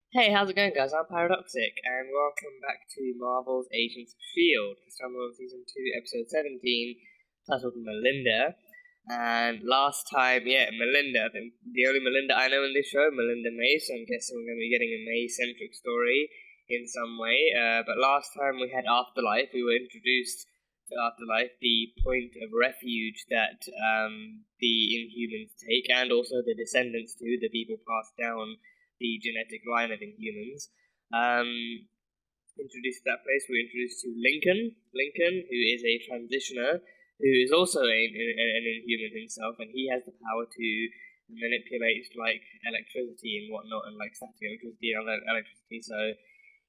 Hey, how's it going, guys? I'm Paradoxic, and welcome back to Marvel's Agents of S.H.I.E.L.D. This time we're on Season 2, Episode 17, titled Melinda. And last time, Melinda, the only Melinda I know in this show, Melinda May, so I'm guessing we're going to be getting a May-centric story in some way. But last time we had Afterlife, we were introduced to Afterlife, the point of refuge that the Inhumans take, and also the descendants too, the people passed down the genetic line of Inhumans. Introduced to that place, we were introduced to Lincoln, who is a transitioner, who is also an Inhuman himself, and he has the power to manipulate like electricity and whatnot, and like static electricity and electricity. So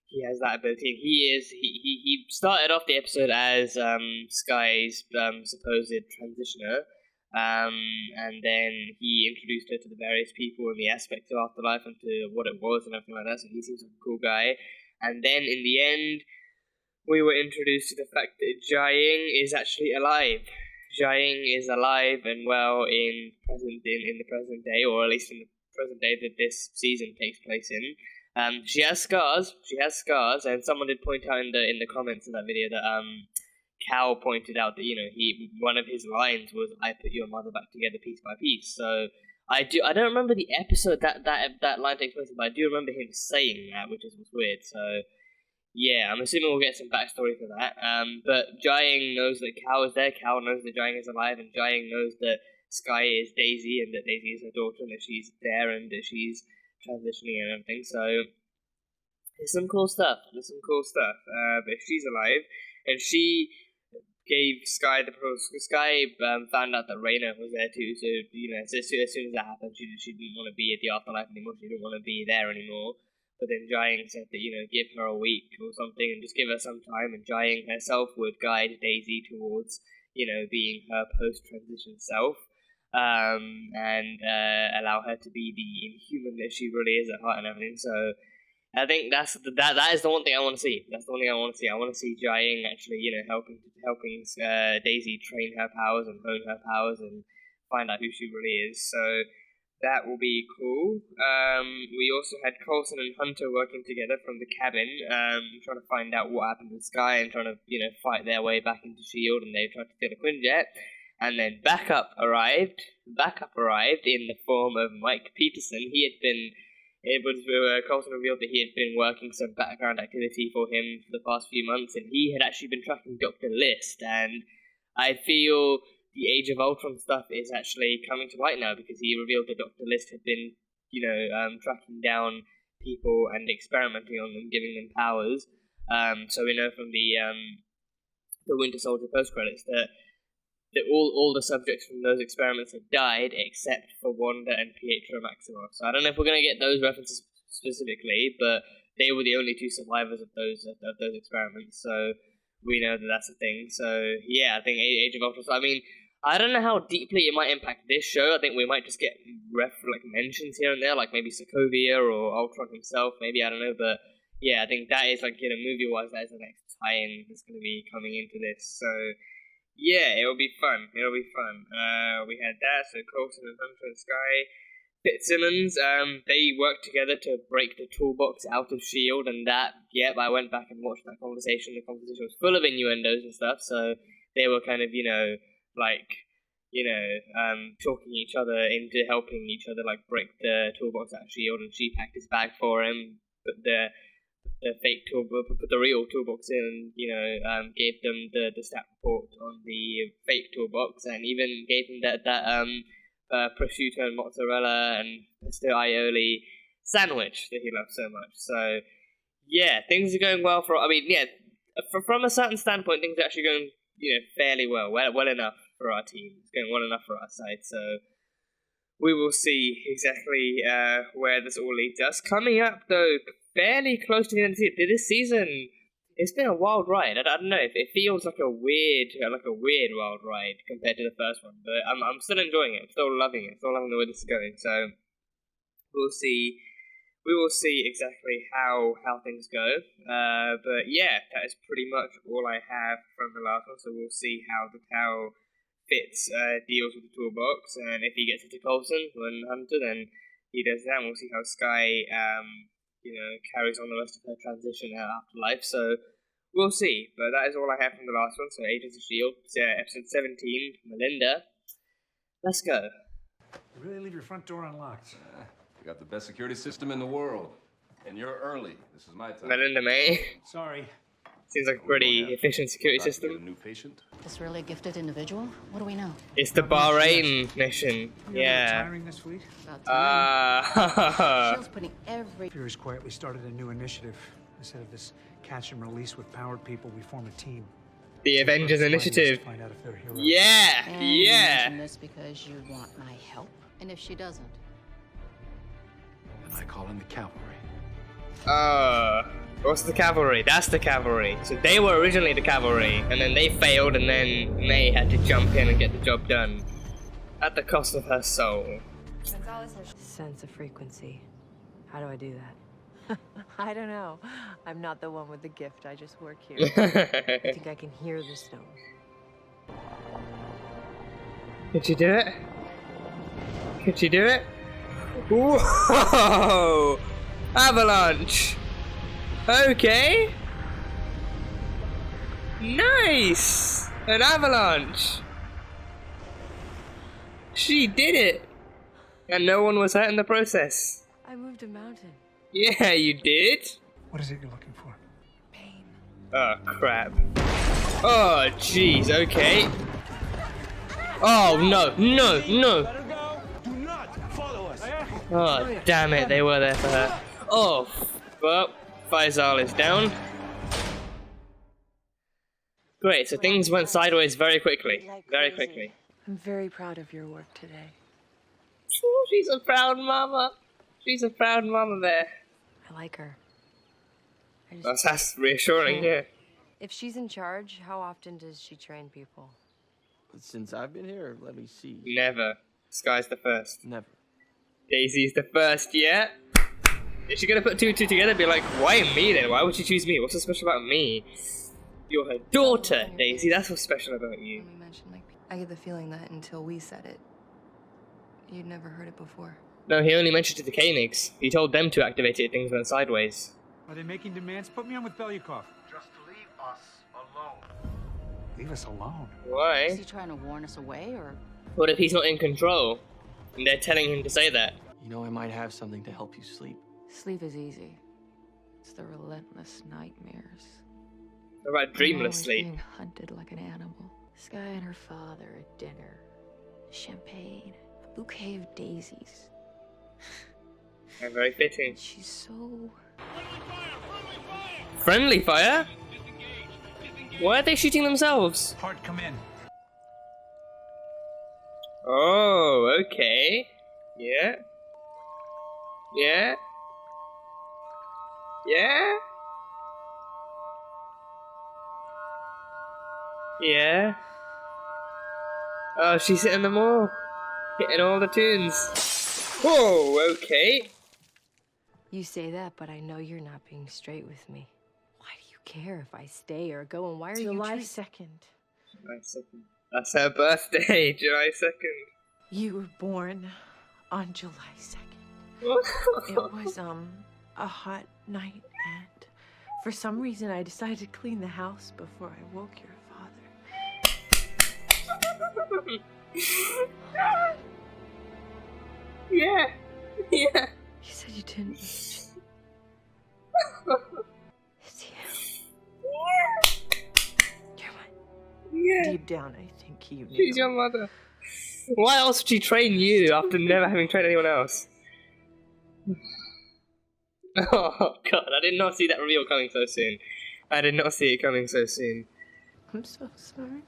he has that ability. And he started off the episode as Sky's supposed transitioner, and then he introduced her to the various people and the aspects of Afterlife and to what it was and everything like that. So he seems like a cool guy. And then in the end, we were introduced to the fact that Jiaying is actually alive. Jiaying is alive and well in the present day, or at least in the present day that this season takes place in. She has scars. And someone did point out in the comments of that video that Cal pointed out that one of his lines was "I put your mother back together piece by piece." So I don't remember the episode that line takes place in, but I do remember him saying that, which is weird. So yeah, I'm assuming we'll get some backstory for that. But Jiaying knows that Cal is there. Cal knows that Jiaying is alive, and Jiaying knows that Sky is Daisy, and that Daisy is her daughter, and that she's there, and that she's transitioning and everything. So there's some cool stuff. But she's alive, and she gave Sky the pro. Sky found out that Raina was there too. So as soon as that happened, she didn't want to be at the afterlife anymore. She didn't want to be there anymore. But then Jiaying said that give her a week or something and just give her some time. And Jiaying herself would guide Daisy towards being her post-transition self. And allow her to be the Inhuman that she really is at heart and everything. So I think that is the one thing I want to see. That's the one thing I want to see. I want to see Jiaying actually, helping Daisy train her powers and hone her powers and find out who she really is. So that will be cool. We also had Coulson and Hunter working together from the cabin, trying to find out what happened to Sky and trying to fight their way back into Shield. And they tried to steal a Quinjet. And then backup arrived in the form of Mike Peterson. Coulson revealed that he had been working some background activity for him for the past few months, and he had actually been tracking Dr. List, and I feel the Age of Ultron stuff is actually coming to light now, because he revealed that Dr. List had been, tracking down people and experimenting on them, giving them powers. So we know from the Winter Soldier post-credits that all the subjects from those experiments have died except for Wanda and Pietro Maximoff. So I don't know if we're going to get those references specifically, but they were the only two survivors of those experiments. So we know that that's a thing. So yeah, I think Age of Ultron. So, I mean, I don't know how deeply it might impact this show. I think we might just get mentions here and there, like maybe Sokovia or Ultron himself. Maybe, I don't know, but yeah, I think that is movie-wise, that is the next tie-in that's going to be coming into this. So yeah, it'll be fun. We had that, so Coulson and Hunter and Sky. Fitzsimmons, they worked together to break the toolbox out of S.H.I.E.L.D. and that, I went back and watched that conversation. The conversation was full of innuendos and stuff, so they were kind of, talking each other into helping each other, break the toolbox out of S.H.I.E.L.D. and she packed his bag for him, but the fake toolbox, put the real toolbox in, and gave them the stat report on the fake toolbox, and even gave them that prosciutto and mozzarella and pesto aioli sandwich that he loved so much. So yeah, things are going well from a certain standpoint, things are actually going fairly well enough for our team. It's going well enough for our side. So we will see exactly where this all leads us. Coming up though, fairly close to the end of this season, it's been a wild ride. I don't know. It feels like a weird wild ride compared to the first one, but I'm still enjoying it. I'm still loving it. Still loving the way this is going. So we'll see. We will see exactly how things go. But yeah, that is pretty much all I have from the last one. So we'll see how Fitz deals with the toolbox, and if he gets it to Coulson and Hunter, then he does that. And we'll see how Sky carries on the rest of her transition after life. So we'll see. But that is all I have from the last one. So Agents of S.H.I.E.L.D., episode 17, Melinda. Let's go. You really leave your front door unlocked. You got the best security system in the world. And you're early. This is my time. Melinda May. Sorry. Seems like a pretty efficient security A system. new patient? Is this really a gifted individual? What do we know? It's the Bahrain mission. You're Yeah. retiring this week? About time. Shield's Ah. putting every... Fury's quietly started a new initiative. Instead of this catch and release with powered people, we form a team. The Avengers Initiative. Find out if they're heroes. Yeah. And you Yeah. mention this because you want my help? And if she doesn't? I call in the cavalry. What's the cavalry? That's the cavalry. So they were originally the cavalry, and then they failed, and then May had to jump in and get the job done. At the cost of her soul. Sense of frequency. How do I do that? I don't know. I'm not the one with the gift. I just work here. I think I can hear the stone. Could you do it? Could you do it? Whoa! Avalanche! Okay! Nice! An avalanche! She did it! And no one was hurt in the process. I moved a mountain. Yeah, you did? What is it you're looking for? Pain. Oh, crap. Oh, jeez, okay. Oh, no, no, no! Do not follow us. Oh, damn it, they were there for her. Oh, well, Faisal is down. Great, so things went sideways very quickly. Very quickly. I'm very proud of your work today. Oh, she's a proud mama. She's a proud mama there. I like her. I just That's reassuring, yeah. If she's in charge, how often does she train people? Since I've been here, let me see. Never. Sky's the first. Never. Daisy's the first, yeah? Is she gonna put two and two together and be like, why me then? Why would she choose me? What's so special about me? You're her daughter, Daisy. That's what's special about you. When we mentioned, I get the feeling that until we said it, you'd never heard it before. No, he only mentioned it to Koenigs. He told them to activate it if things went sideways. Are they making demands? Put me on with Belyakov. Just leave us alone. Leave us alone. Is Why? he trying to warn us away, or...? What if he's not in control? And they're telling him to say that. You know, I might have something to help you sleep. Sleep is easy. It's the relentless nightmares. What about dreamless Always sleep? being hunted like an animal. Sky and her father at dinner. Champagne. A bouquet of daisies. And very fitting. She's so... Friendly fire? Why are they shooting themselves? Hart, come in. Oh, okay. Yeah. Yeah. Yeah. Yeah. Oh, she's hitting them all. Hitting all the tunes. Whoa, okay. You say that, but I know you're not being straight with me. Why do you care if I stay or go, and why are you July treat- 2nd. July 2nd. That's her birthday, July 2nd. You were born on July 2nd. It was, a hot night, and for some reason I decided to clean the house before I woke your father. Yeah. Yeah. You said you didn't. It's you. You're my... Yeah. Deep down, I think you knew. She's your mother. Why else would she train you after never having trained anyone else? Oh god, I did not see that reveal coming so soon. I did not see it coming so soon. I'm so sorry.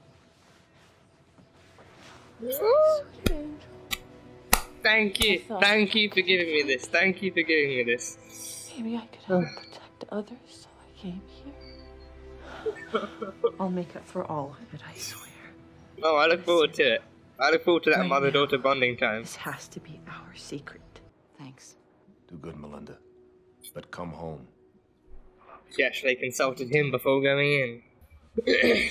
Thank you. Thank you for giving me this. Thank you for giving me this. Maybe I could help protect others, so I came here. I'll make up for all of it, I swear. Oh, I look forward to it. I look forward to that Right mother-daughter bonding time. This has to be our secret. Thanks. Do good, Melinda. But come home. She actually consulted him before going in.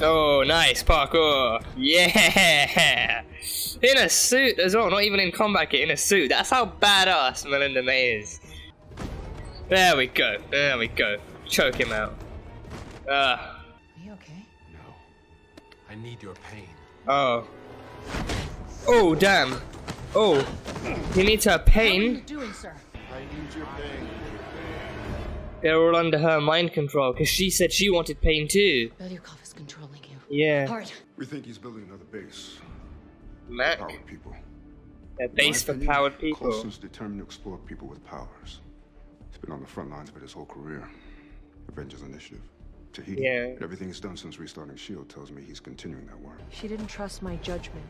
Oh, nice parkour. Yeah! In a suit as well, not even in combat kit, in a suit. That's how badass Melinda May is. There we go. There we go. Choke him out. Are you okay? No. I need your pain. Oh. Oh, damn. Oh. He needs her pain. What are you doing, sir? I need your pain. They're all under her mind control, because she said she wanted pain too. Belyukov is controlling you. Yeah. Hurry. We think he's building another base. Mac. Powered people. A base for In my opinion, powered people. Coulson's determined to explore people with powers. He's been on the front lines of it his whole career. Avengers Initiative. Tahiti. Yeah. Everything he's done since restarting S.H.I.E.L.D. tells me he's continuing that work. She didn't trust my judgment.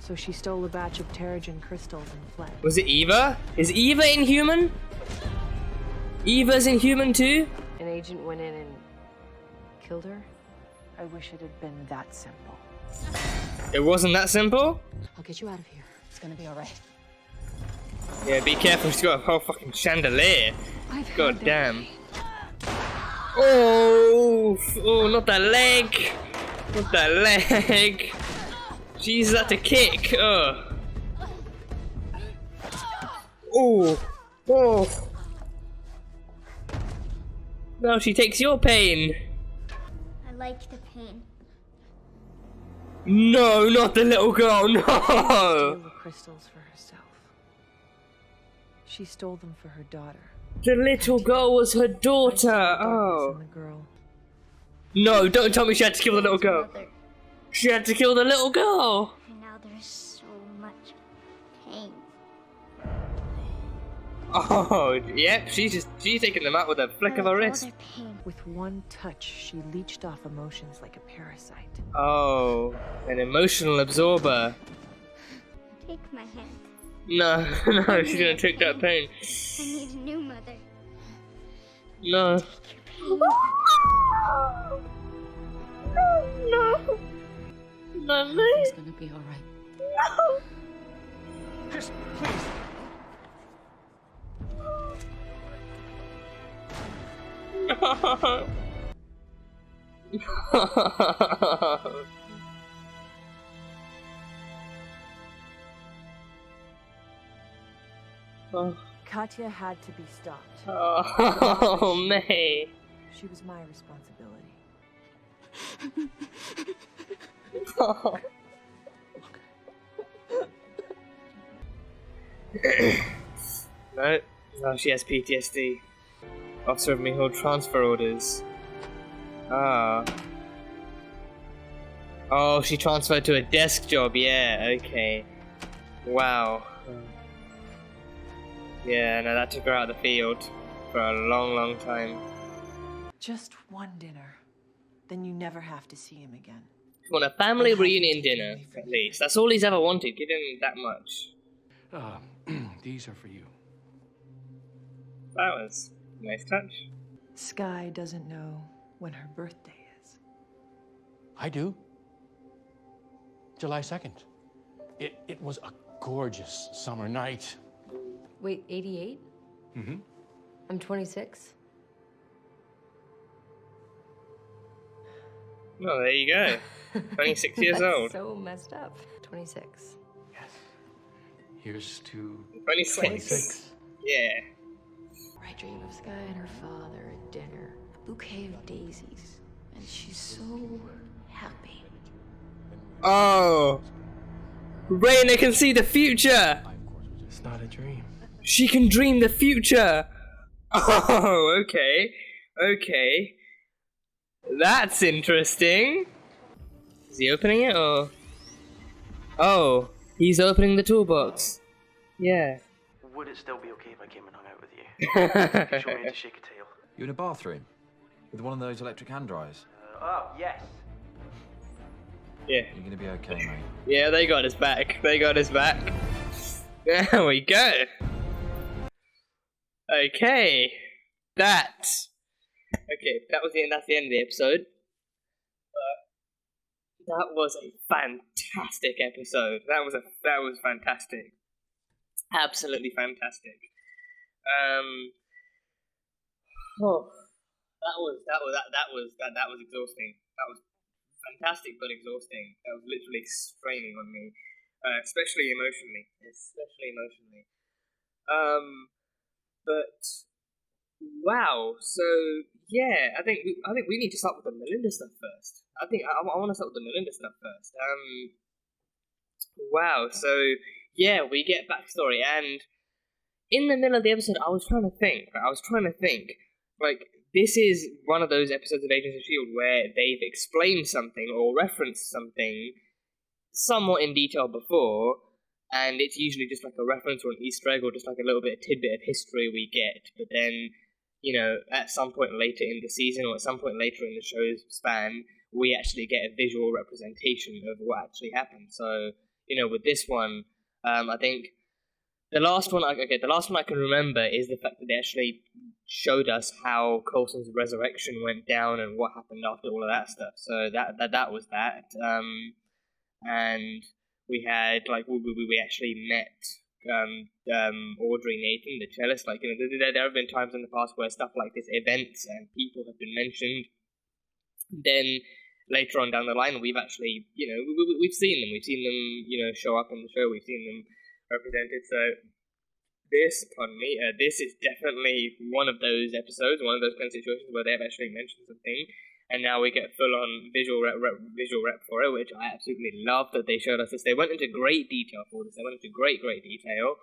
So she stole a batch of Terrigen crystals and fled. Was it Eva? Is Eva Inhuman? Eva's Inhuman too? An agent went in and killed her? I wish it had been that simple. It wasn't that simple? I'll get you out of here. It's gonna be alright. Yeah, be careful, she's got a whole fucking chandelier. God damn. Oh, oh, not that leg. Not that leg. Jesus, that's a kick. Oh. Oh. Oh. Now she takes your pain. I like the pain. No, not the little girl, no! Steal the crystals for herself. She stole them for her daughter. The little girl was her daughter, oh. The girl. No, don't tell me she had to kill the little girl. Mother. She had to kill the little girl. And now there's so much pain. Oh, yep, she's taking them out with a flick of her wrist. Pain. With one touch, she leached off emotions like a parasite. Oh, an emotional absorber. Take my hand. No, no, she's gonna take that pain. I need a new mother. No. No. No, no. It's gonna be alright. No. Just please. Oh. Katya had to be stopped. Oh, May. She was my responsibility. Oh. No, no, she has PTSD. Officer of me hold transfer orders. Ah. Oh, she transferred to a desk job, yeah, okay. Wow. Yeah, no, that took her out of the field for a long, long time. Just one dinner. Then you never have to see him again. He want a family reunion dinner, at least. That's all he's ever wanted. Give him that much. These are for you. Flowers. Nice touch. Sky doesn't know when her birthday is. I do. July 2nd. It was a gorgeous summer night. Wait, 88? Mm-hmm. I'm 26. Oh, there you go. 26 years old. So messed up. 26. Yes. Here's to 26. 26. Yeah. I dream of Sky and her father at dinner. A bouquet of daisies. And she's so happy. Oh. Raina can see the future. It's not a dream. She can dream the future. Oh, okay. Okay. That's interesting. Is he opening it or? Oh, he's opening the toolbox. Yeah. Would it still be okay if I came and hung out with you? You show me how to shake a tail. You in a bathroom? With one of those electric hand dryers? Oh, yes. Yeah. You're gonna be okay, mate. Yeah, they got his back. They got his back. There we go. Okay. That's the end of the episode. That was a fantastic episode. That was fantastic. Absolutely fantastic. Oh, that was exhausting. That was fantastic but exhausting. That was literally straining on me, especially emotionally. But wow. So yeah, I think we need to start with the Melinda stuff first. I want to start with the Melinda stuff first. Wow. So yeah, we get backstory, and in the middle of the episode, I was trying to think. Like, this is one of those episodes of Agents of S.H.I.E.L.D. where they've explained something or referenced something somewhat in detail before, and it's usually just like a reference or an Easter egg or just like a little bit of tidbit of history we get. But then, at some point later in the season or at some point later in the show's span, we actually get a visual representation of what actually happened. So, with this one, I think the last one I can remember is the fact that they actually showed us how Coulson's resurrection went down and what happened after all of that stuff. So that was that. And we had we actually met Audrey Nathan, the cellist. There have been times in the past where stuff like this, events and people have been mentioned. Then later on down the line, we've actually we've seen them show up in the show. We've seen them represented. So this is definitely one of those episodes, one of those kind of situations where they've actually mentioned something, and now we get full-on visual rep for it, which I absolutely love that they showed us this. They went into great detail for this. They went into great detail,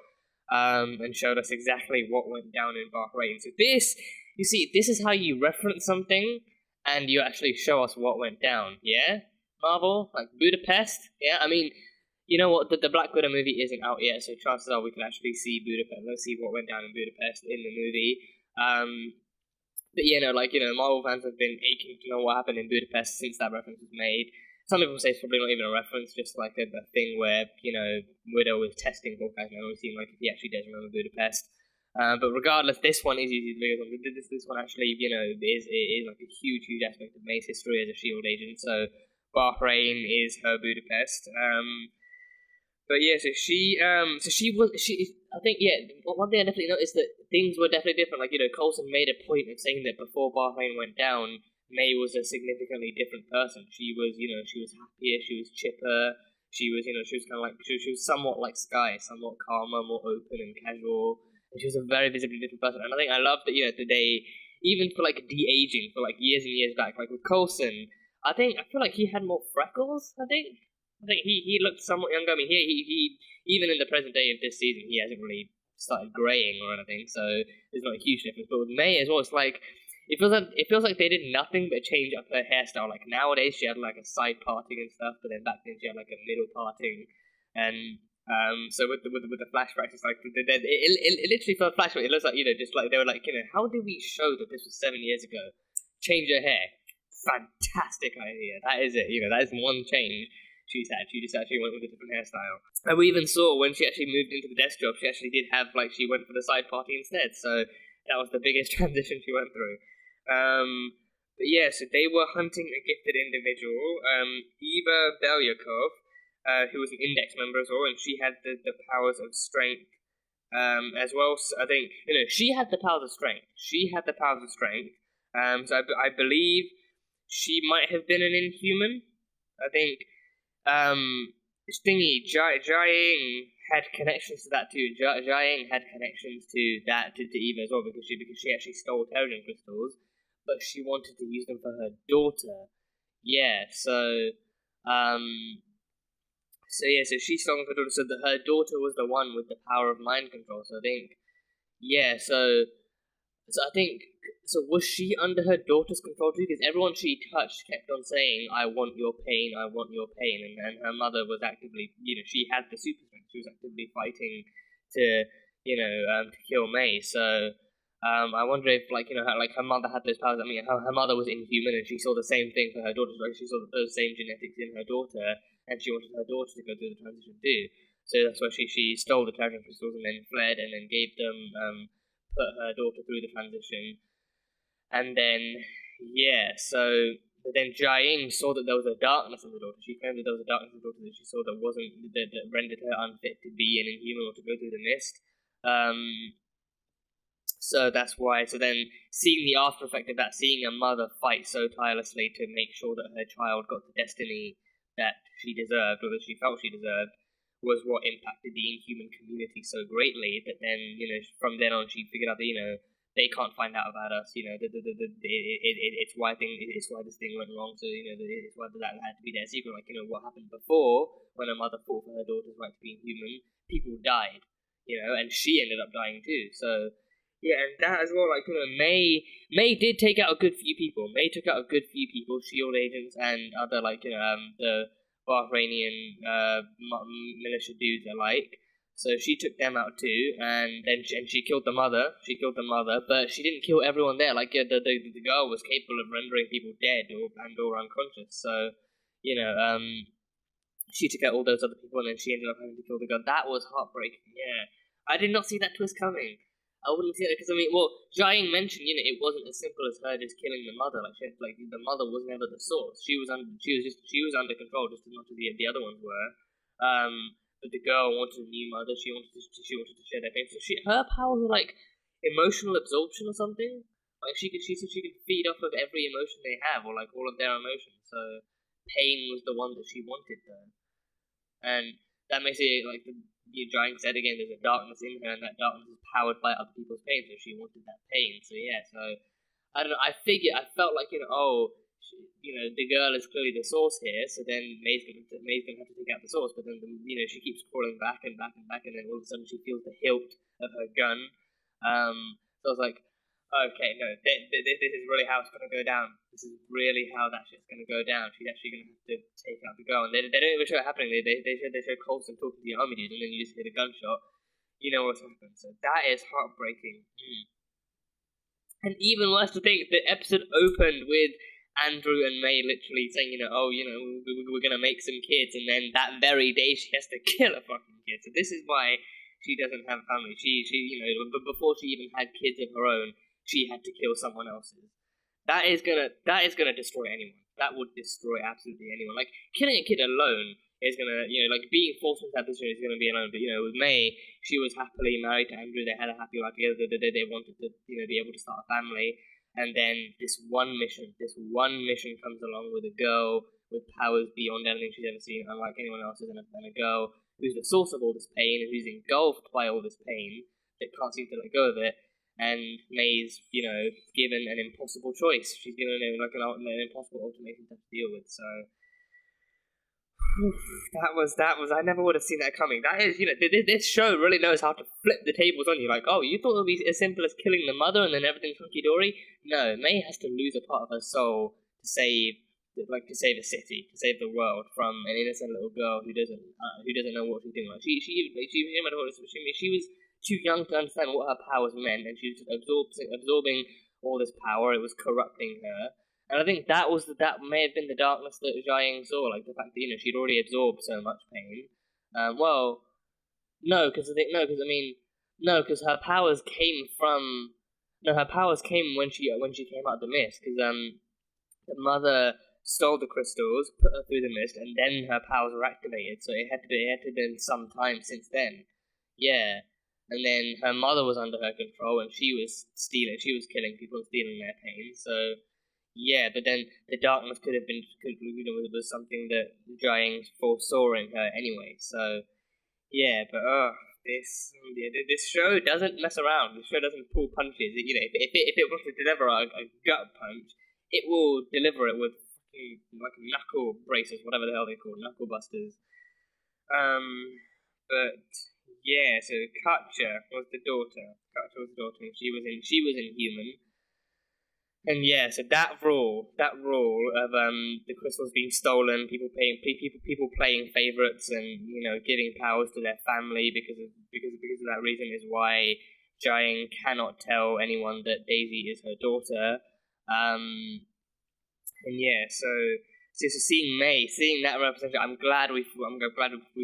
and showed us exactly what went down in Bahrain. So this is how you reference something, and you actually show us what went down. Yeah, Marvel, like Budapest. Yeah, I mean, you know what? The Black Widow movie isn't out yet, so chances are we can actually see Budapest. Let's see what went down in Budapest in the movie. But Marvel fans have been aching to know what happened in Budapest since that reference was made. Some people say it's probably not even a reference, just like a thing where Widow was testing Hawkeye's memory, seeing like if he actually does remember Budapest. But regardless, this one is easy to figure out. This one actually, is like a huge aspect of May's history as a S.H.I.E.L.D. agent. So Bahrain is her Budapest. But yeah, so she I think, one thing I definitely noticed that things were definitely different. Like, Coulson made a point of saying that before Bahrain went down, May was a significantly different person. She was, she was happier, she was chipper, she was kind of like, she was somewhat like Skye, somewhat calmer, more open and casual, and she was a very visibly different person. And I think I love that, that they, even for like de-aging, for like years and years back, like with Coulson, I feel like he had more freckles, I think he looked somewhat younger. I mean, he even in the present day of this season, he hasn't really started graying or anything, so there's not a huge difference. But with May as well, it's like it feels like they did nothing but change up her hairstyle. Like nowadays, she had like a side parting and stuff, but then back then she had like a middle parting, and so with the flashbacks, it's like it literally felt flashback. It looks like just like they were like how do we show that this was 7 years ago? Change her hair. Fantastic idea. That is it. That is one change she just actually went with a different hairstyle. And we even saw when she actually moved into the desk job, she actually did have, she went for the side party instead, so that was the biggest transition she went through. But yeah, so they were hunting a gifted individual, Eva Belyakov, who was an Index member as well, and she had the powers of strength, as well. So I think, she had the powers of strength. So I believe she might have been an Inhuman. I think Jiaying had connections to that too. Jiaying had connections to Eva as well because she actually stole Terrigen crystals, but she wanted to use them for her daughter. Yeah, so she stole them for her daughter. So her daughter was the one with the power of mind control. So I think, So was she under her daughter's control too? Because everyone she touched kept on saying, "I want your pain, I want your pain," and her mother was actively, she had the super strength. She was actively fighting to kill May. So I wonder if her mother had those powers. I mean, her mother was Inhuman, and she saw the same thing for her daughter. Like she saw those same genetics in her daughter, and she wanted her daughter to go through the transition too. So that's why she stole the Terrigen crystals and then fled, and then gave them put her daughter through the transition. And then, but then Jiaying saw that there was a darkness in the daughter. She claimed that there was a darkness in the daughter that she saw that rendered her unfit to be an Inhuman or to go through the mist. So that's why. So then, seeing the after effect of that, seeing a mother fight so tirelessly to make sure that her child got the destiny that she deserved, or that she felt she deserved, was what impacted the Inhuman community so greatly that then, from then on, she figured out that, they can't find out about us. It's why this thing went wrong. So it's why that had to be their secret. Like what happened before when a mother fought for her daughter's right to be inhuman, people died. And she ended up dying too. So yeah, and that as well. Like May did take out a good few people. May took out a good few people, Shield agents and other the Bahrainian militia dudes alike. So she took them out too, and then she killed the mother. She killed the mother, but she didn't kill everyone there. Like the girl was capable of rendering people dead or unconscious. So she took out all those other people, and then she ended up having to kill the girl. That was heartbreaking. Yeah, I did not see that twist coming. I wouldn't see it because Jiaying mentioned it wasn't as simple as her just killing the mother. Like the mother was never the source. She was under control just as much as the other ones were. But the girl wanted a new mother. She wanted to share their pain. So her powers were like emotional absorption or something. Like she could feed off of every emotion they have, or like all of their emotions. So pain was the one that she wanted though, and that makes it like Jiaying said again. There's a darkness in her, and that darkness is powered by other people's pain. So she wanted that pain. So yeah. So I don't know. I felt like the girl is clearly the source here, so then May's gonna have to take out the source, but then she keeps crawling back and back and back, and then all of a sudden she feels the hilt of her gun. So I was like, okay, no, this is really how it's gonna go down. This is really how that shit's gonna go down. She's actually gonna have to take out the girl, and they don't even show it happening. They show Coulson talking to the army dude, and then you just hear the gunshot. You know what's happened. So that is heartbreaking. And even worse to think, the episode opened with Andrew and May literally saying, we're gonna make some kids, and then that very day she has to kill a fucking kid. So this is why she doesn't have a family. She before she even had kids of her own, she had to kill someone else's. That is gonna destroy anyone. That would destroy absolutely anyone. Like killing a kid alone is gonna, being forced into that position is gonna be alone. But with May, she was happily married to Andrew. They had a happy life together. They wanted to, be able to start a family. And then this one mission comes along with a girl with powers beyond anything she's ever seen, unlike anyone else's, and a girl who's the source of all this pain and who's engulfed by all this pain that can't seem to let go of it. And May's, given an impossible choice. She's given an impossible ultimatum to deal with. So that was. I never would have seen that coming. That is, this show really knows how to flip the tables on you. Like, oh, you thought it would be as simple as killing the mother and then everything's hunky dory? No, May has to lose a part of her soul to save a city, to save the world from an innocent little girl who doesn't know what she's doing. Like, she was too young to understand what her powers meant, and she was just absorbing all this power. It was corrupting her. And I think that may have been the darkness that Jiaying saw, like the fact that she'd already absorbed so much pain. Because her powers came from her powers came when she came out of the mist. Because the mother stole the crystals, put her through the mist, and then her powers were activated. So it had to been some time since then. Yeah. And then her mother was under her control, and she was killing people and stealing their pain. So yeah, but then the darkness was something that Jiaying foresaw in her anyway. So yeah, but this show doesn't mess around. This show doesn't pull punches. If it wants to deliver a gut punch, it will deliver it with fucking like knuckle braces, whatever the hell they're called, knuckle busters. But yeah, so Katja was the daughter. And she was Inhuman. And yeah, so that rule of the crystals being stolen, people playing favorites, and giving powers to their family because of that reason is why Jiaying cannot tell anyone that Daisy is her daughter. And yeah, so seeing that representation, I'm glad we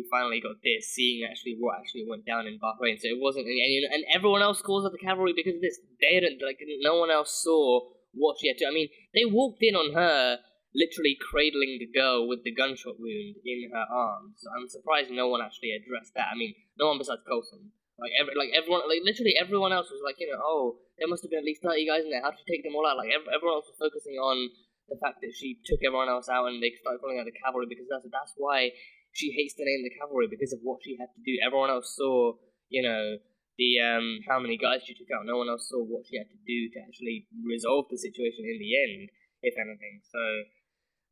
finally got this, seeing what went down in Bahrain. So it wasn't, and everyone else calls her the cavalry because of this. They didn't, no one else saw what she had to. I mean, they walked in on her literally cradling the girl with the gunshot wound in her arms. I'm surprised no one actually addressed that. I mean, no one besides Coulson. Literally everyone else was like, oh, there must have been at least 30 guys in there. How did you take them all out? Like, everyone else was focusing on the fact that she took everyone else out and they started calling her the cavalry, because that's why she hates the name the cavalry, because of what she had to do. Everyone else saw, the how many guys she took out. No one else saw what she had to do to actually resolve the situation in the end, if anything. So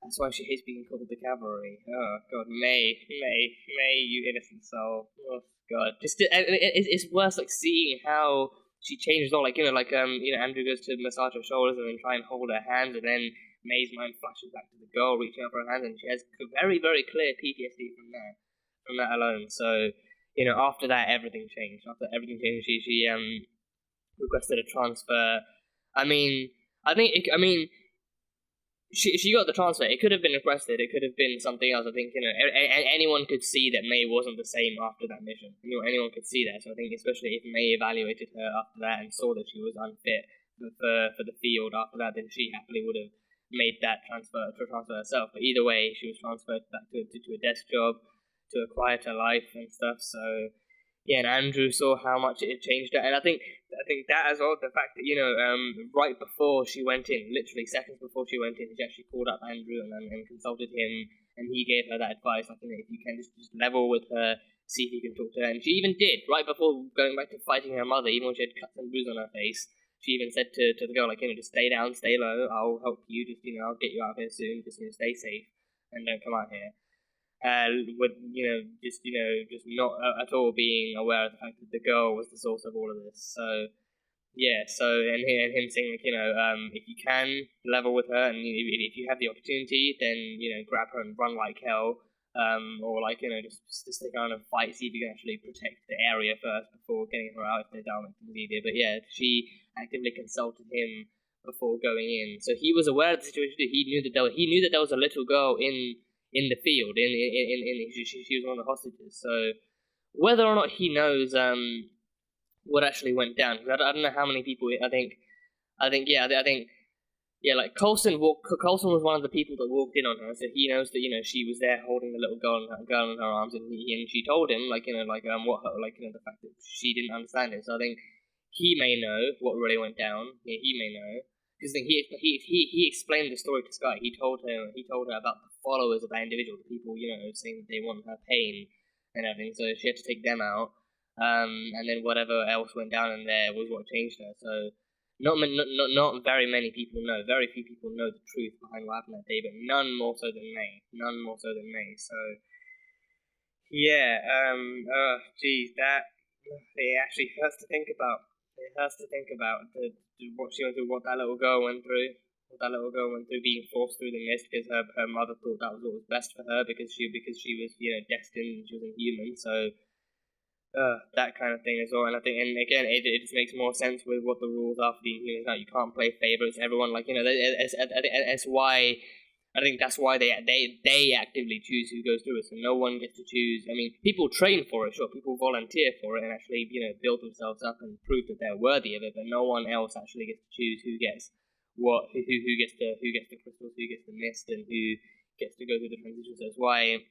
that's why she hates being called the cavalry. Oh God, May, you innocent soul. Oh God, it's worse like seeing how she changes all. Andrew goes to massage her shoulders and then try and hold her hands, and then May's mind flashes back to the girl reaching out for her hands, and she has very, very clear PTSD from that alone. So, after that, everything changed. After everything changed, she requested a transfer. She got the transfer. It could have been requested. It could have been something else. I think, anyone could see that May wasn't the same after that mission. Anyone could see that. So I think, especially if May evaluated her after that and saw that she was unfit for the field after that, then she happily would have made that transfer herself. But either way, she was transferred back to a desk job, to a quieter life and stuff. So yeah, and Andrew saw how much it had changed her, and I think that as well, the fact that right before she went in, literally seconds before she went in, she actually called up Andrew and consulted him, and he gave her that advice, like, if you can just level with her, see if you can talk to her, and she even did right before going back to fighting her mother, even when she had cuts and bruises on her face. She even said to the girl, like, just stay down, stay low, I'll help you, just, I'll get you out of here soon, just, stay safe, and don't come out here. Just not at all being aware of the fact that the girl was the source of all of this. So, yeah, and him saying, like, if you can level with her, and if you have the opportunity, then, grab her and run like hell, or, like, just stick around and fight, see if you can actually protect the area first before getting her out if they're down, like, things easier. But yeah, she actively consulted him before going in, so he was aware of the situation. He knew that there was a little girl in the field. She was one of the hostages. So whether or not he knows what actually went down, because I don't know how many people. I think like Coulson was one of the people that walked in on her, so he knows that she was there holding the little girl in her arms, and she told him the fact that she didn't understand it. So I think he may know what really went down. Yeah, he may know, because he explained the story to Sky. He told her about the followers of that individual, the people saying that they want her pain and everything. So she had to take them out, and then whatever else went down in there was what changed her. So not very many people know. Very few people know the truth behind what happened that day, but none more so than May. So yeah, that it actually hurts to think about. It hurts to think about what she went through, what that little girl went through. Being forced through the mist because her mother thought that was what was best for her, because she was destined, and she was inhuman. So that kind of thing as well. And I think, and again, it just makes more sense with what the rules are for the Inhumans. Now you can't play favorites. Everyone, like, it's why. I think that's why they actively choose who goes through it. So no one gets to choose. I mean, people train for it, sure. People volunteer for it and actually, build themselves up and prove that they're worthy of it. But no one else actually gets to choose who gets what, who gets the crystals, who gets the mist, and who gets to go through the transition. So it's why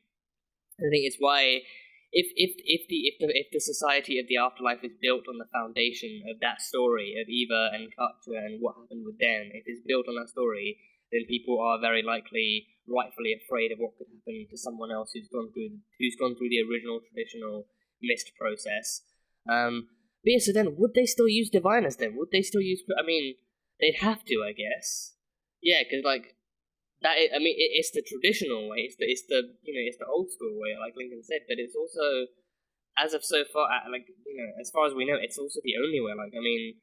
I think it's why if the society of the afterlife is built on the foundation of that story of Eva and Katja and what happened with them, if it's built on that story, then people are very likely, rightfully, afraid of what could happen to someone else who's gone through the original traditional mist process. But yeah, so then would they still use diviners then? Would they still use? I mean, they'd have to, I guess. Yeah, because like that. It's the traditional way. It's the old school way, like Lincoln said. But it's also, as of so far, as far as we know, it's also the only way. Like, I mean,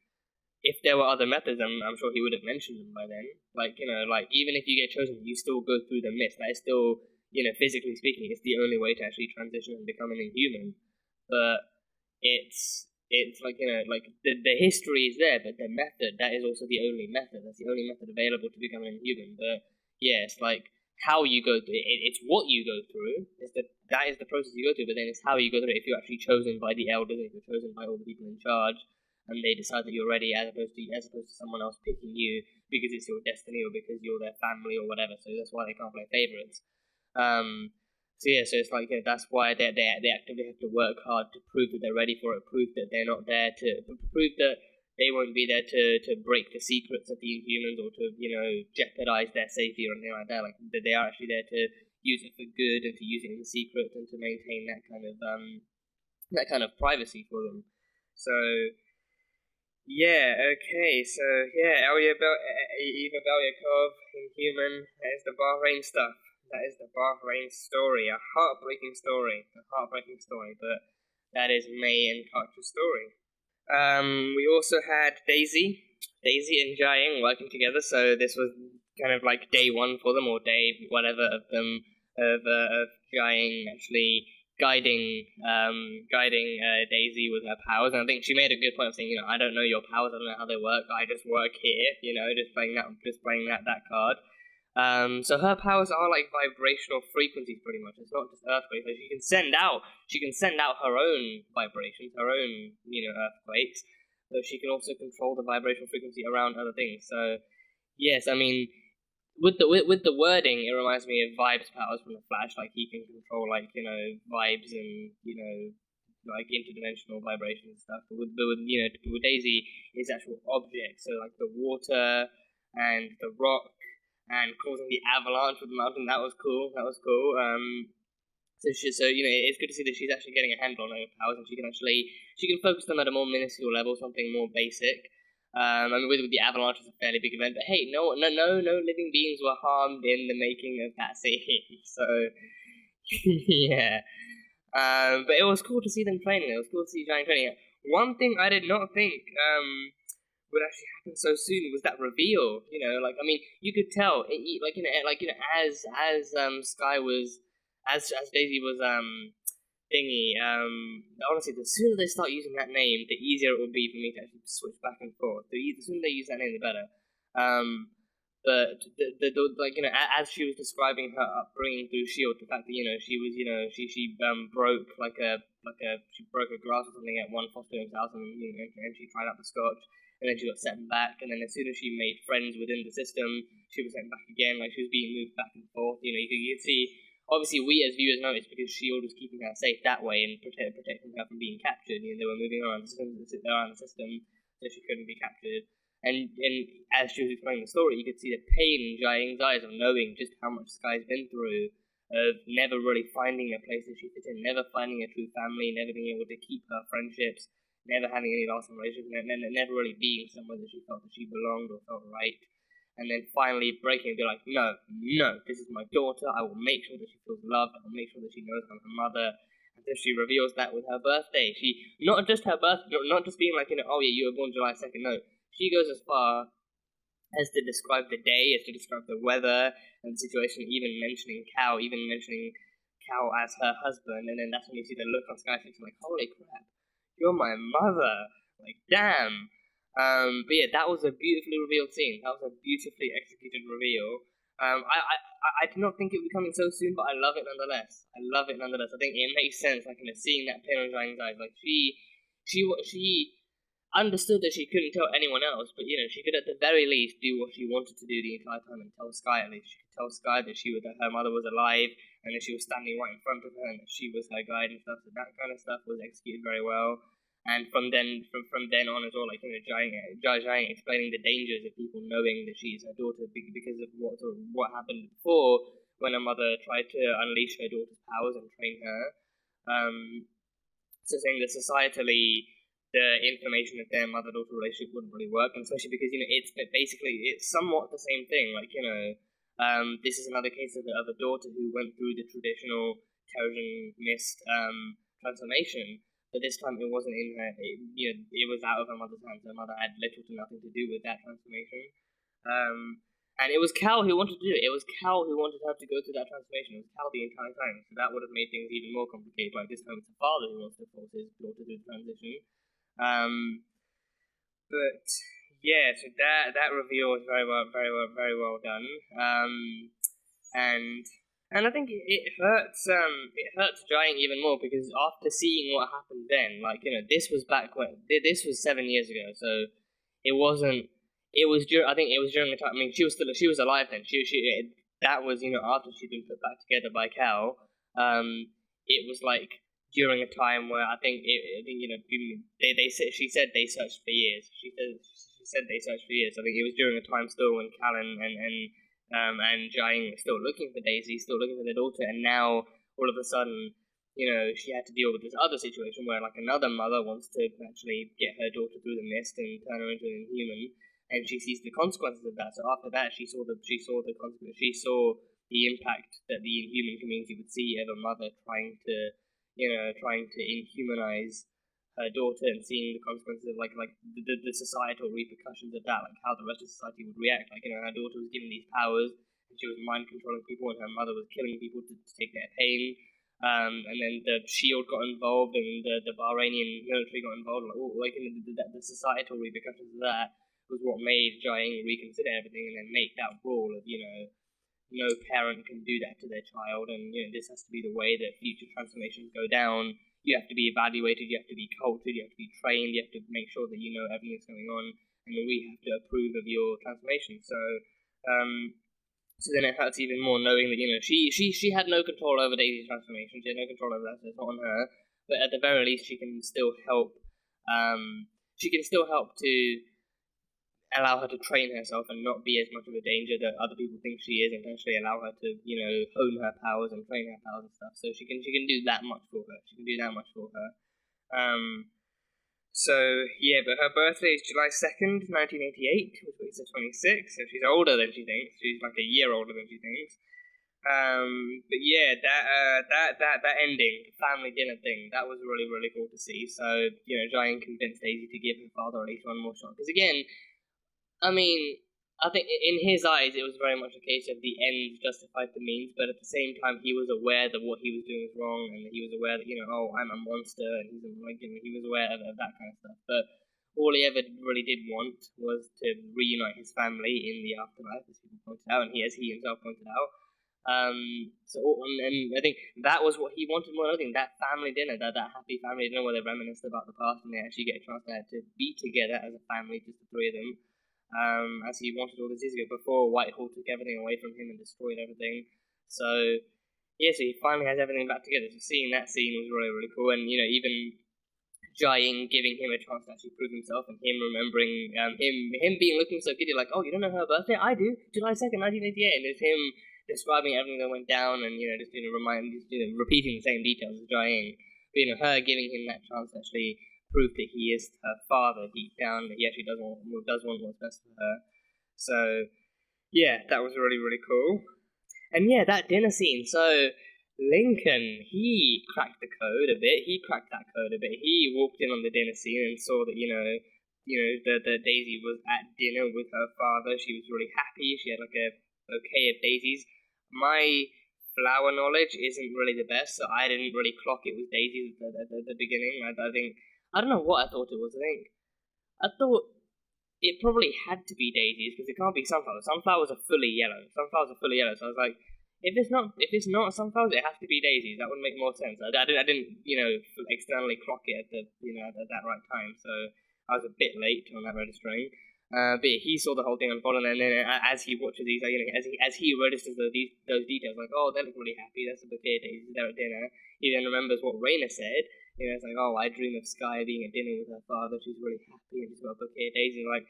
if there were other methods, I'm sure he would have mentioned them by then. Like, even if you get chosen, you still go through the mist. That is still, physically speaking, it's the only way to actually transition and become an Inhuman. But it's like, the history is there, but the method, that is also the only method. That's the only method available to become an Inhuman. But yeah, it's like how you go through it. It's what you go through. That is the process you go through, but then it's how you go through it. If you're actually chosen by the elders, if you're chosen by all the people in charge, and they decide that you're ready, as opposed to someone else picking you because it's your destiny or because you're their family or whatever. So that's why they can't play favorites. So yeah, so it's like that's why they actively have to work hard to prove that they're ready for it, prove that they're not there to prove that they won't be there to break the secrets of the Inhumans or to jeopardize their safety or anything like that. Like that they are actually there to use it for good and to use it in secret and to maintain that kind of privacy for them. So yeah, okay, so yeah, Eva Belyakov, Inhuman, that is the Bahrain stuff. That is the Bahrain story, a heartbreaking story, but that is May and Carter's story. We also had Daisy and Jiaying working together, so this was kind of like day one for them, or day whatever of them, of Jiaying actually guiding Daisy with her powers. And I think she made a good point of saying, I don't know your powers, I don't know how they work, I just work here, just playing that card. So her powers are like vibrational frequencies, pretty much. It's not just earthquakes. Like she can send out her own vibrations, her own, earthquakes. But she can also control the vibrational frequency around other things. So, yes, I mean, with the wording, it reminds me of Vibe's powers from the Flash. Like he can control vibes and like interdimensional vibrations and stuff. But with Daisy, it's actual objects. So like the water and the rock. And causing the avalanche with the mountain, that was cool. So it's good to see that she's actually getting a handle on her powers, and she can focus them at a more minuscule level, something more basic. I mean, with the avalanche is a fairly big event, but hey, no living beings were harmed in the making of that scene. So yeah, but it was cool to see them training. It was cool to see Jiaying training. One thing I did not think would actually happen so soon was that reveal. I mean, you could tell, as Sky was, as Daisy was, honestly, the sooner they start using that name, the easier it would be for me to actually switch back and forth. The sooner they use that name, the better. But as she was describing her upbringing through S.H.I.E.L.D., the fact that she was she broke she broke a glass or something at one foster home's house, and she tried out the scotch. And then she got sent back, and then as soon as she made friends within the system, she was sent back again, like she was being moved back and forth. You could see, obviously we as viewers noticed because S.H.I.E.L.D. was keeping her safe that way and protecting her from being captured. They were moving around the system, so she couldn't be captured. And as she was explaining the story, you could see the pain in Jiaying's eyes of knowing just how much Sky's been through, of never really finding a place that she fit in, never finding a true family, never being able to keep her friendships, never having any lasting relationships, never really being somewhere that she felt that she belonged or felt right. And then finally breaking and be like, no, this is my daughter, I will make sure that she feels loved, I will make sure that she knows I'm her mother. And so she reveals that with her birthday. She, not just her birthday, not just being like, oh yeah, you were born July 2nd, no. She goes as far as to describe the day, as to describe the weather and the situation, even mentioning Cal as her husband. And then that's when you see the look on Sky's face, like, holy crap, you're my mother, like, damn. But yeah, that was a beautifully revealed scene. That was a beautifully executed reveal. I did not think it would be coming so soon, but I love it nonetheless. I think it makes sense, like, seeing that pain on Jiaying's eyes. Like, she understood that she couldn't tell anyone else, but, she could at the very least do what she wanted to do the entire time and tell Sky at least. She could tell Sky that her mother was alive, and that she was standing right in front of her, and that she was her guide and stuff. So that kind of stuff was executed very well. And from then on as well, like, Jiaying explaining the dangers of people knowing that she's her daughter because of what happened before when her mother tried to unleash her daughter's powers and train her. So saying that societally, the information of their mother-daughter relationship wouldn't really work, and especially because it's somewhat the same thing. Like, this is another case of a daughter who went through the traditional Terrigen Mist transformation. But this time it wasn't in her, it was out of her mother's hands. Her mother had little to nothing to do with that transformation. And it was Cal who wanted to do it. It was Cal who wanted her to go through that transformation. It was Cal the entire time. So that would have made things even more complicated. Like, this time it's the father who wants to force his daughter through the transition. But yeah, so that reveal was very well done. And I think it hurts Jiaying even more because after seeing what happened then, like, this was 7 years ago, so it was during the time, I mean, she was alive then, that was, after she'd been put back together by Cal, it was like during a time where I think she said they searched for years. She said they searched for years. I think it was during a time still when Callan and Jiaying were still looking for Daisy, still looking for their daughter, and now all of a sudden, she had to deal with this other situation where like another mother wants to actually get her daughter through the mist and turn her into an inhuman, and she sees the consequences of that. So after that, she saw the consequence. She saw the impact that the inhuman community would see of a mother trying to inhumanize her daughter, and seeing the consequences of like the societal repercussions of that, like how the rest of society would react. Like, her daughter was given these powers, and she was mind controlling people, and her mother was killing people to take their pain. And then the Shield got involved, and the Bahrainian military got involved. The societal repercussions of that was what made Jiaying reconsider everything, and then make that rule of no parent can do that to their child, and this has to be the way that future transformations go down. You have to be evaluated, you have to be cultured, you have to be trained, you have to make sure that you know everything that's going on, and we have to approve of your transformation. So then it hurts even more knowing that she had no control over Daisy's transformation. She had no control over that, so it's not on her. But at the very least, she can still help. She can still help to allow her to train herself and not be as much of a danger that other people think she is, and actually allow her to hone her powers and train her powers and stuff. So she can do that much for her. But her birthday is July 2nd, 1988, which makes her 26, so she's older than she thinks. She's like a year older than she thinks. But yeah, that ending, the family dinner thing, that was really, really cool to see. So, Jiaying convinced Daisy to give her father at least one more shot. Because again, I mean, I think in his eyes it was very much a case of the ends justified the means, but at the same time he was aware that what he was doing was wrong, and he was aware that, I'm a monster, and he was aware of that kind of stuff. But all he ever really did want was to reunite his family in the afterlife, as people pointed out, and as he himself pointed out. And I think that was what he wanted more than anything, that family dinner, that happy family dinner where they reminisce about the past and they actually get a chance to be together as a family, just the three of them. As he wanted all this years ago, before Whitehall took everything away from him and destroyed everything. So he finally has everything back together. So seeing that scene was really, really cool, and even Jiaying giving him a chance to actually prove himself, and him remembering him being looking so good, you're like, oh, you don't know her birthday? I do, July 2nd, 1988, and it's him describing everything that went down, and repeating the same details as Jiaying. But her giving him that chance to actually prove that he is her father deep down, that he actually does want what's best for her. So yeah, that was really, really cool. And yeah, that dinner scene. So Lincoln, he cracked the code a bit. He walked in on the dinner scene and saw that that Daisy was at dinner with her father. She was really happy. She had like a bouquet of daisies. My flower knowledge isn't really the best, so I didn't really clock it was daisies at the beginning. I don't know what I thought it was. I thought it probably had to be daisies because it can't be sunflowers. Sunflowers are fully yellow. So I was like, if it's not sunflowers, it has to be daisies. That would make more sense. I didn't externally clock it at that right time. So I was a bit late on that registering. But he saw the whole thing unfold, and then as he watches these, as he registers those details, like, oh, they look really happy. That's a bouquet of daisies. They're at dinner. He then remembers what Raina said. It's like, oh, I dream of Sky being at dinner with her father. She's really happy, and she's got a bouquet of daisies. Like,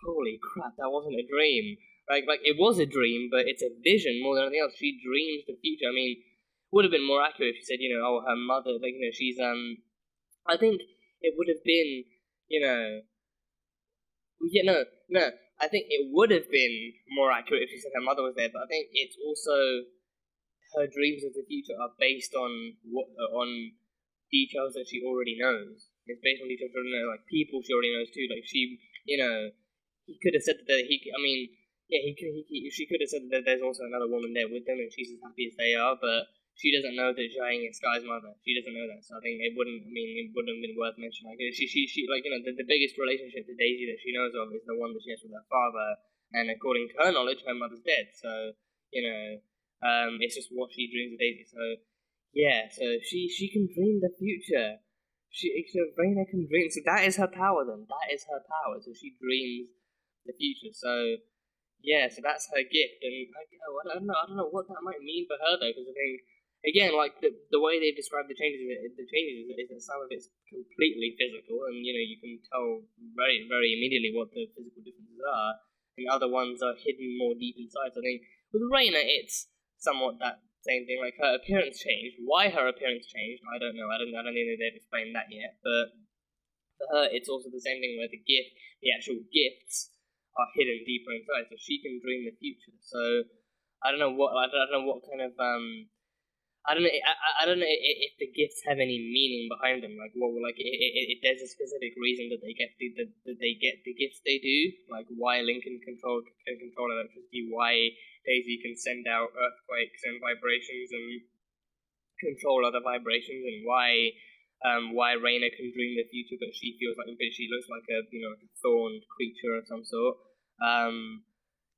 holy crap, that wasn't a dream. Like it was a dream, but it's a vision more than anything else. She dreams the future. I mean, it would have been more accurate if she said, oh, her mother, she's I think it would have been, I think it would have been more accurate if she said her mother was there. But I think it's also her dreams of the future are based on details that she already knows. It's based on details she already knows, like people she already knows too. Like she, he could have said that she could have said that there's also another woman there with them, and she's as happy as they are. But she doesn't know that Jiaying is Sky's mother. She doesn't know that, so I think it wouldn't have been worth mentioning. Like the biggest relationship to Daisy that she knows of is the one that she has with her father, and according to her knowledge, her mother's dead. So it's just what she dreams of Daisy. So yeah, so she can dream the future. Raina can dream. So that is her power. Then that is her power. So she dreams the future. So yeah, so that's her gift, and I don't know what that might mean for her though, because I think again, like the way they've described the changes is that some of it's completely physical, and you can tell very very immediately what the physical differences are, and other ones are hidden more deep inside. So I think with Raina, it's somewhat that same thing. Like her appearance changed. Why her appearance changed, I don't know. I don't think they've explained that yet. But for her, it's also the same thing where the actual gifts are hidden deeper inside, so she can dream the future. So I don't know what kind of I don't know. I don't know if the gifts have any meaning behind them. Like, what, like, if there's a specific reason that they get the gifts they do. Like, why Lincoln can control electricity. Why Daisy can send out earthquakes and vibrations and control other vibrations, and why Raina can dream the future, but she she looks like a like a thorned creature of some sort.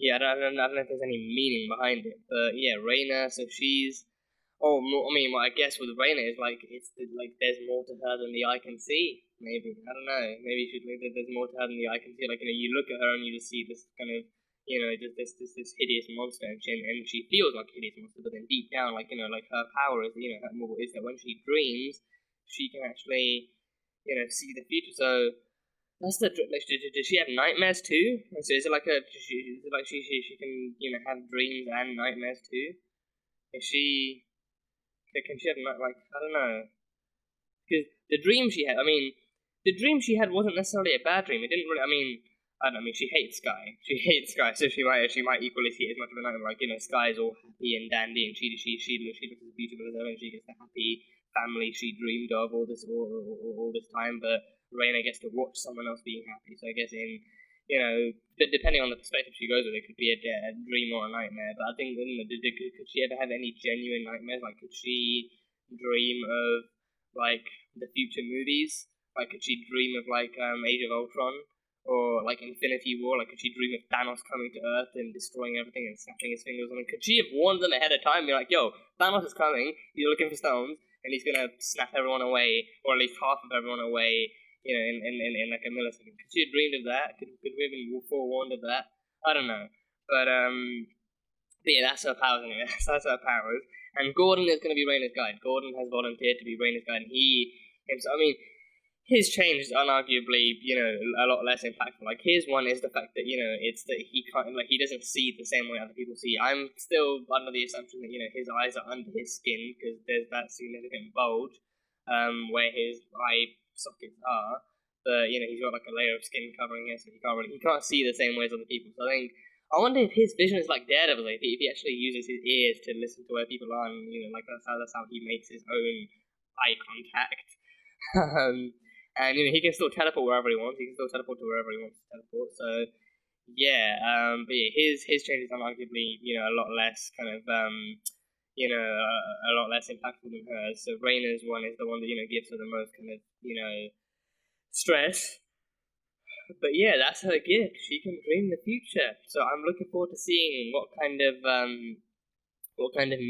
Yeah, I don't know if there's any meaning behind it, but yeah, Raina. So she's. Oh, I mean, what I guess with Raina is like there's more to her than the eye can see. Maybe I don't know. Maybe there's more to her than the eye can see. Like you look at her and you just see this kind of this hideous monster, and she feels like a hideous monster. But then deep down, like like her power is is that when she dreams, she can actually see the future. So that's the like. Does she have nightmares too? So is it like she can have dreams and nightmares too? Is she? Can she have like I don't know? Because the dream she had, wasn't necessarily a bad dream. It didn't really. I don't know. She hates Sky. She hates Sky, so she might equally see it as much of a nightmare. Like Sky's all happy and dandy, and she looks as beautiful as ever, and she gets the happy family she dreamed of all this time. But Raina gets to watch someone else being happy. So I guess depending on the perspective she goes with, it could be a dream or a nightmare. But I think, could she ever have any genuine nightmares? Like, could she dream of like the future movies? Like, could she dream of like Age of Ultron or like Infinity War? Like, could she dream of Thanos coming to Earth and destroying everything and snapping his fingers? Could she have warned them ahead of time? Be like, yo, Thanos is coming. He's looking for stones, and he's gonna snap everyone away, or at least half of everyone away. In like a millisecond. Could she have dreamed of that? Could we have been forewarned of that? I don't know. But yeah, that's her powers anyway. That's her powers. And Gordon is going to be Raina's guide. Gordon has volunteered to be Raina's guide, and his change is unarguably, a lot less impactful. Like, his one is the fact that, it's that he can't, like, he doesn't see the same way other people see. I'm still under the assumption that, his eyes are under his skin, because there's that significant bulge, where his eye sockets are, but he's got like a layer of skin covering it, so he can't see the same way as other people. So I wonder if his vision is like Daredevil's, if he actually uses his ears to listen to where people are, and like that's how he makes his own eye contact. And he can still teleport wherever he wants. He can still teleport to wherever he wants to teleport. So yeah, but yeah, his change is unarguably a lot less kind of a lot less impactful than hers. So Raina's one is the one that gives her the most kind of stress. But yeah, that's her gift. She can dream the future. So I'm looking forward to seeing what kind of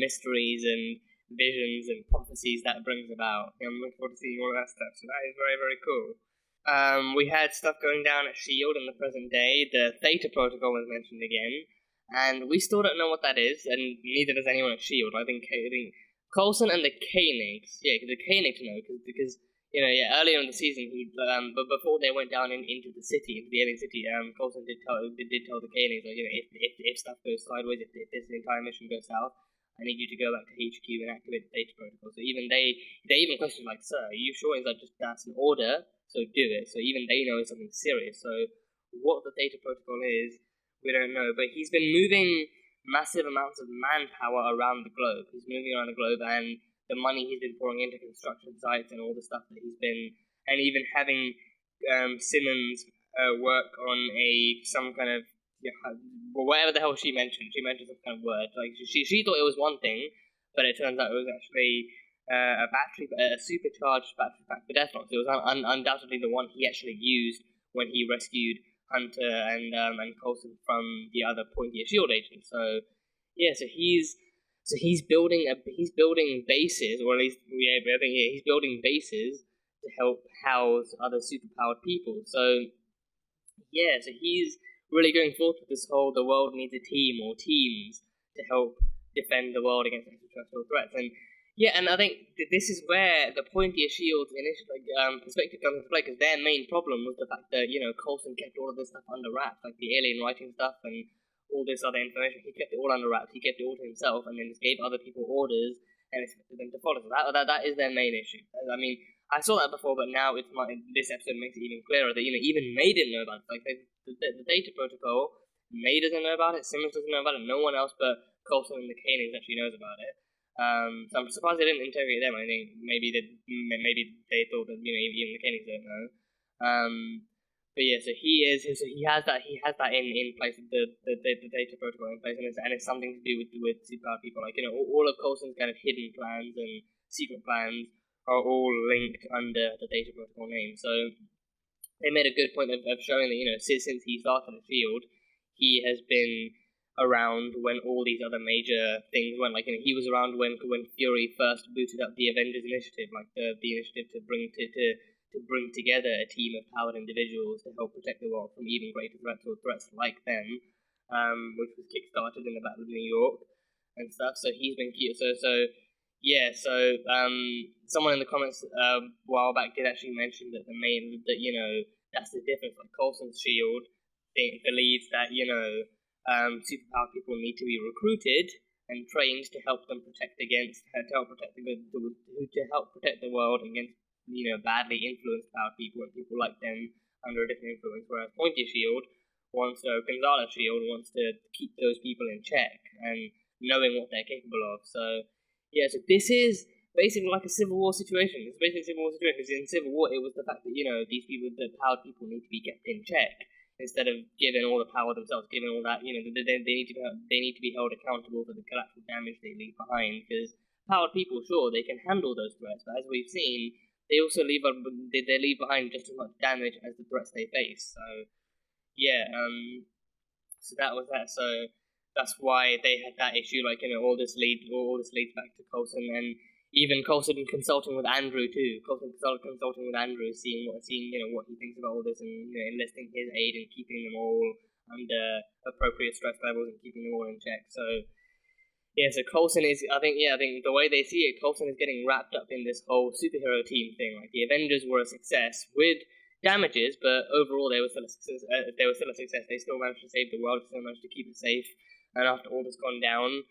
mysteries and visions and prophecies that brings about. I'm looking forward to seeing all of that stuff. So that is very, very cool. We had stuff going down at S.H.I.E.L.D. in the present day. The Theta Protocol was mentioned again. And we still don't know what that is, and neither does anyone at S.H.I.E.L.D. I think Coulson and the Koenigs, the Koenigs know, because earlier in the season, but before they went down into the city, into the alien city, Coulson did tell the Koenigs, like, if stuff goes sideways, if this entire mission goes south, I need you to go back to HQ and activate the Theta Protocol. So even they even question, like, sir, are you sure? He's like, that's an order, so do it. So even they know it's something serious. So what the Theta Protocol is, we don't know, but he's been moving massive amounts of manpower around the globe. He's moving around the globe, and the money he's been pouring into construction sites and all the stuff that he's been, and even having Simmons work on some kind of whatever the hell she mentioned. She mentioned some kind of word. Like she thought it was one thing, but it turns out it was actually a supercharged battery pack for Death Nox. It was undoubtedly the one he actually used when he rescued Hunter and Coulson from the other pointy S.H.I.E.L.D. agent. So yeah, so he's building bases, or at least he's building bases to help house other superpowered people. So yeah, so he's really going forth with this whole the world needs a team or teams to help defend the world against extraterrestrial threats. And Yeah, and I think this is where the pointier shield's initial perspective comes into play, because their main problem was the fact that, Coulson kept all of this stuff under wraps, like the alien writing stuff and all this other information. He kept it all under wraps. He kept it all to himself, and then just gave other people orders and expected them to follow. So that is their main issue. I mean, I saw that before, but now this episode makes it even clearer that even May didn't know about it. Like the data protocol, May doesn't know about it. Simmons doesn't know about it. No one else but Coulson and the Koenigs actually knows about it. So I'm surprised they didn't interrogate them. I think maybe they thought that even the Koenigs don't know. But yeah, so he has that in place, the data protocol in place, and it's something to do with superpowered people. Like all of Coulson's kind of hidden plans and secret plans are all linked under the data protocol name. So they made a good point of showing that since he started the Shield, he has been around when all these other major things went. Like he was around when Fury first booted up the Avengers Initiative, like the initiative to bring together a team of powered individuals to help protect the world from even greater threats or threats like them, which was kickstarted in the Battle of New York and stuff. So he's been cute. So someone in the comments a while back did actually mention that that's the difference. Like Coulson's Shield believes that superpowered people need to be recruited and trained to help them protect the world against badly influenced powered people and people like them under a different influence. Whereas Gonzalez's Shield wants to keep those people in check and knowing what they're capable of. So yeah, so this is basically like a Civil War situation. It's basically a Civil War situation because in Civil War it was the fact that these people, the powered people, need to be kept in check. Instead of giving all the power themselves, giving all that, they need to be held accountable for the collateral damage they leave behind. Because powered people, sure, they can handle those threats, but as we've seen, they also leave behind just as much damage as the threats they face. So yeah, so that was that. So that's why they had that issue. Like all this leads back to Coulson, and even Coulson consulting with Andrew too. Coulson consulting with Andrew, seeing what he thinks about all this, and enlisting his aid and keeping them all under appropriate stress levels and keeping them all in check. So yeah, so Coulson is, I think the way they see it, Coulson is getting wrapped up in this whole superhero team thing. Like the Avengers were a success with damages, but overall they were still a success. They still managed to save the world, still managed to keep it safe, and after all this gone down,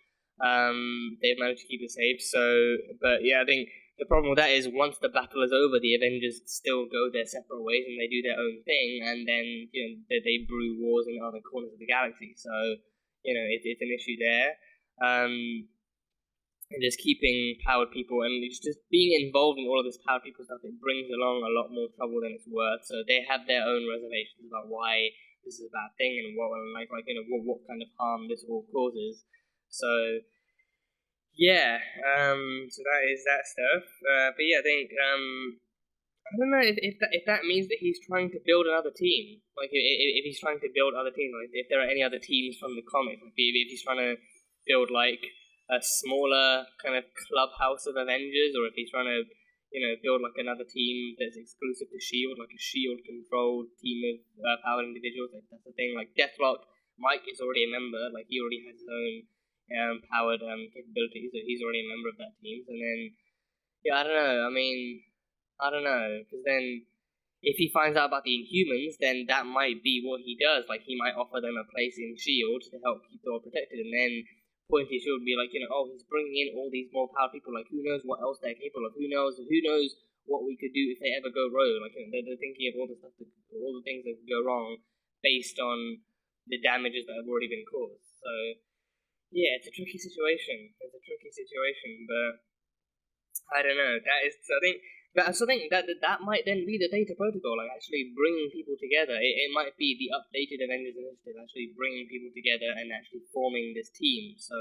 they've managed to keep it safe. So, but yeah, I think the problem with that is once the battle is over, the Avengers still go their separate ways and they do their own thing, and then they brew wars in other corners of the galaxy. So it's an issue there. And just keeping powered people and just being involved in all of this powered people stuff, it brings along a lot more trouble than it's worth. So they have their own reservations about why this is a bad thing and what kind of harm this all causes. So yeah, so that is that stuff. But yeah, I think I don't know if that means that he's trying to build another team. Like if he's trying to build other teams, like if there are any other teams from the comics, like if he's trying to build like a smaller kind of clubhouse of Avengers, or if he's trying to build like another team that's exclusive to Shield, like a Shield controlled team of powered individuals. Like that's the thing. Like Deathlock, Mike is already a member. Like he already has his own powered capabilities, so he's already a member of that team. And then yeah, I don't know. I mean, I don't know, because then if he finds out about the Inhumans, then that might be what he does. Like he might offer them a place in Shield to help keep the world protected, and then Pointy Shield would be like, he's bringing in all these more powerful people. Like who knows what else they're capable of? Who knows what we could do if they ever go rogue? Like they're thinking of all the things that could go wrong based on the damages that have already been caused. So yeah, it's a tricky situation. But I don't know. I think that might then be the data protocol, like actually bringing people together. It might be the updated Avengers Initiative actually bringing people together and actually forming this team. So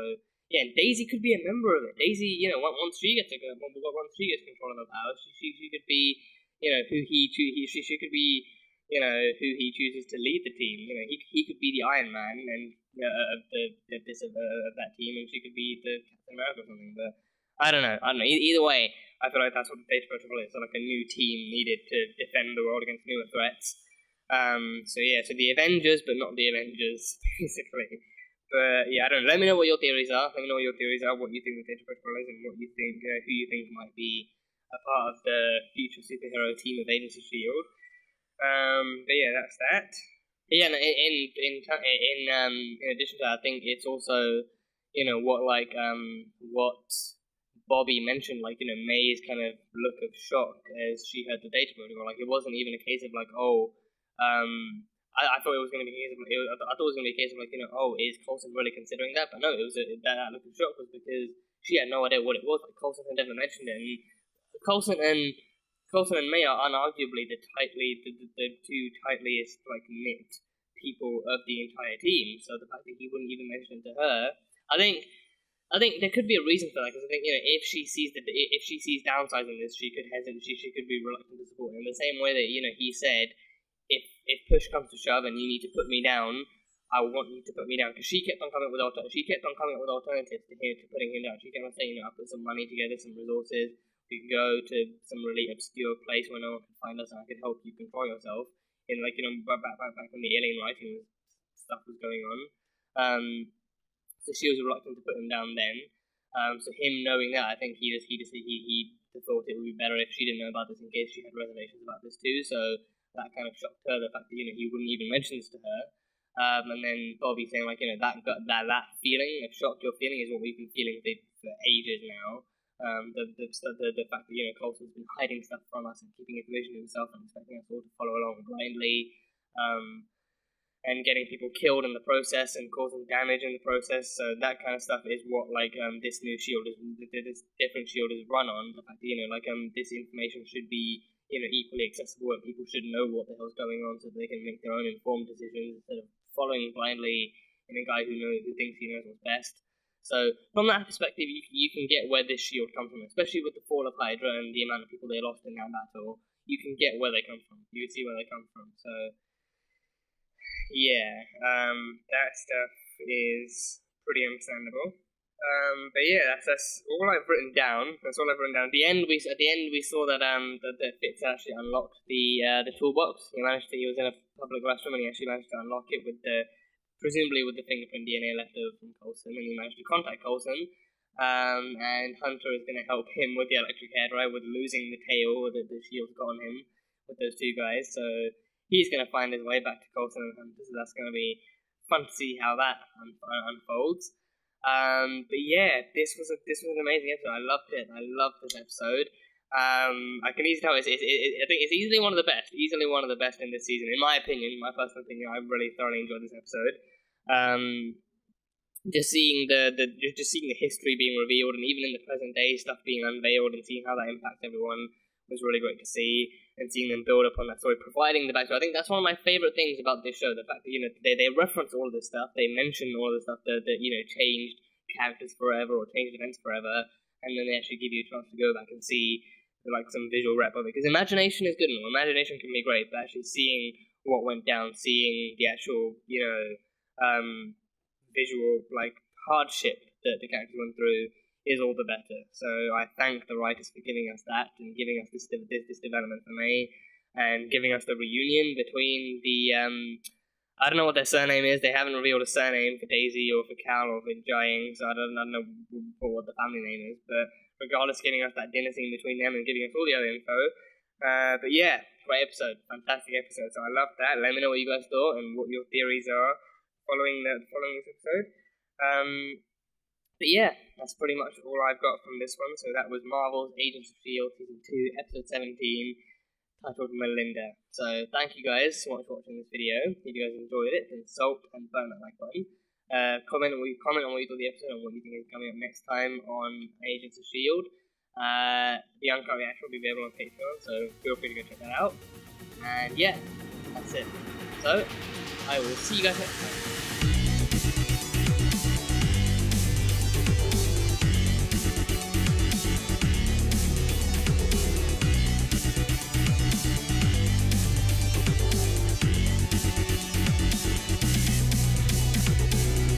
yeah, and Daisy could be a member of it. Daisy, once she gets control of her powers, she could be, who he could be, who he chooses to lead the team. He could be the Iron Man and of that team, and she could be the Captain America or something. But I don't know. Either way, I feel like that's what the data protocol is. So like a new team needed to defend the world against newer threats. So the Avengers, but not the Avengers, basically. But yeah, I don't know. Let me know what your theories are. Let me know what your theories are, what you think the Data Protocol is, and what you think, who you think might be a part of the future superhero team of Agents of S.H.I.E.L.D. But yeah, that's that. But yeah, in addition to that, I think it's also, you know, what Bobby mentioned, like, you know, May's kind of look of shock as she heard the Data Protocol. Like, it wasn't even a case of like, I thought it was going to be a case of, I thought it was going to be a case of like, you know, oh, is Coulson really considering that? But no, it was that look of shock was because she had no idea what it was. Like, Coulson had never mentioned it, and Coulson and May are unarguably the two tightliest like knit people of the entire team. So the fact that he wouldn't even mention it to her, I think there could be a reason for that, because I think, you know, if she sees downsizing this, she could hesitate. She could be reluctant to support him. In the same way that, you know, he said, if push comes to shove and you need to put me down, I want you to put me down, because she kept on coming up with alternatives to putting him down. She kept on saying, you know, I'll put some money together, some resources. We can go to some really obscure place where no one can find us, and I can help you control yourself. In, like, you know, back when the alien writing stuff was going on. So she was reluctant to put him down then. So him knowing that, I think he thought it would be better if she didn't know about this, in case she had reservations about this too. So that kind of shocked her, the fact that, you know, he wouldn't even mention this to her. And then Bobby saying, like, you know, that feeling of shock you're feeling is what we've been feeling for ages now. The fact that, you know, Coulson's been hiding stuff from us and keeping information to himself and expecting us all to follow along blindly, and getting people killed in the process and causing damage in the process. So that kind of stuff is what, like, this new shield is, this different shield is run on. The fact that, you know, like, this information should be, you know, equally accessible, and people should know what the hell's going on so they can make their own informed decisions instead of following blindly in a guy who thinks he knows what's best. So from that perspective, you can get where this shield comes from, especially with the fall of Hydra and the amount of people they lost in that battle. You can get where they come from. You can see where they come from. So yeah, that stuff is pretty understandable. But yeah, that's all I've written down. That's all I've written down. At the end, we saw that that Fitz actually unlocked the toolbox. He was in a public restroom and he actually managed to unlock it presumably with the fingerprint DNA left over from Coulson, and he managed to contact Coulson. And Hunter is going to help him with the electric hair dryer, with losing the tail that the shield's got on him with those two guys. So he's going to find his way back to Coulson and Hunter. So that's going to be fun to see how that unfolds. But yeah, this was an amazing episode. I loved it. I loved this episode. I can easily tell I think it's easily one of the best in this season, in my opinion, my personal opinion. I really thoroughly enjoyed this episode. Just seeing the history being revealed, and even in the present day stuff being unveiled, and seeing how that impacts everyone was really great to see, and seeing them build upon that story, providing the backstory. I think that's one of my favorite things about this show, the fact that, you know, they reference all of this stuff, they mention all of the stuff that you know, changed characters forever or changed events forever, and then they actually give you a chance to go back and see, like, some visual rep of it. Because imagination is good, and imagination can be great, but actually seeing what went down, seeing the actual, you know, visual, like, hardship that the characters went through is all the better. So I thank the writers for giving us that, and giving us this development for May, and giving us the reunion between the I don't know what their surname is. They haven't revealed a surname for Daisy or for Cal or for Jiaying, so I don't know what the family name is. But regardless, giving us that dinner scene between them and giving us all the other info. But yeah, great episode, fantastic episode. So I love that. Let me know what you guys thought and what your theories are following this episode. But yeah, that's pretty much all I've got from this one. So that was Marvel's Agents of S.H.I.E.L.D. Season 2, Episode 17, titled Melinda. So thank you guys so much for watching this video. If you guys enjoyed it, then salt and burn that like button. Comment on what you thought of the episode and what you think is coming up next time on Agents of S.H.I.E.L.D. The uncut reaction will be available on Patreon, so feel free to go check that out. And yeah, that's it. So I will see you guys next time.